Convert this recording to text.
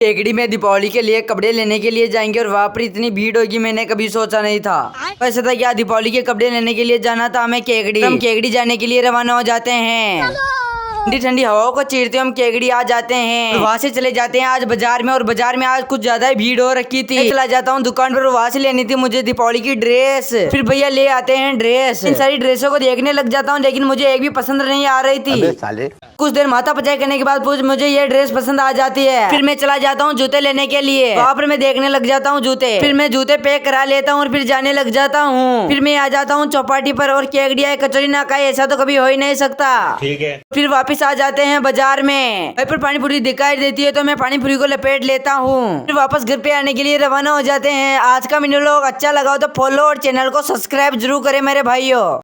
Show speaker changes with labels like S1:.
S1: केकड़ी में दीपावली के लिए कपड़े लेने के लिए जाएंगे और वहाँ पर इतनी भीड़ होगी मैंने कभी सोचा नहीं था। वैसे था क्या दीपावली के कपड़े लेने के लिए जाना था हमें केकड़ी। हम केकड़ी जाने के लिए रवाना हो जाते हैं। ठंडी ठंडी हवाओं को चीरते हम केकड़ी आ जाते हैं। वहाँ से चले जाते हैं आज बाजार में, और बाजार में आज कुछ ज्यादा ही भीड़ हो रखी थी। चला जाता हूँ दुकान पर, वहाँ से लेनी थी मुझे दीपावली की ड्रेस। फिर भैया ले आते हैं ड्रेस। इन सारी ड्रेसों को देखने लग जाता हूँ, लेकिन मुझे एक भी पसंद नहीं आ रही थी। कुछ देर माथा पचाई करने के बाद मुझे ये ड्रेस पसंद आ जाती है। फिर मैं चला जाता हूँ जूते लेने के लिए। वहाँ पर मैं देखने लग जाता हूँ जूते। फिर मैं जूते पैक करा लेता हूँ और फिर जाने लग जाता हूँ। फिर मैं आ जाता हूँ चौपाटी पर, और केकड़ी आए कचौरी ना खाए ऐसा तो कभी हो ही नहीं सकता।
S2: ठीक है।
S1: फिर वापस आ जाते हैं बाजार में। वहीं पर पानी पूरी दिखाई देती है तो मैं पानी पूरी को लपेट लेता हूँ। फिर वापस घर पे आने के लिए रवाना हो जाते हैं। आज का वीडियो लोग अच्छा लगा हो तो फॉलो और चैनल को सब्सक्राइब जरूर करें मेरे भाइयों।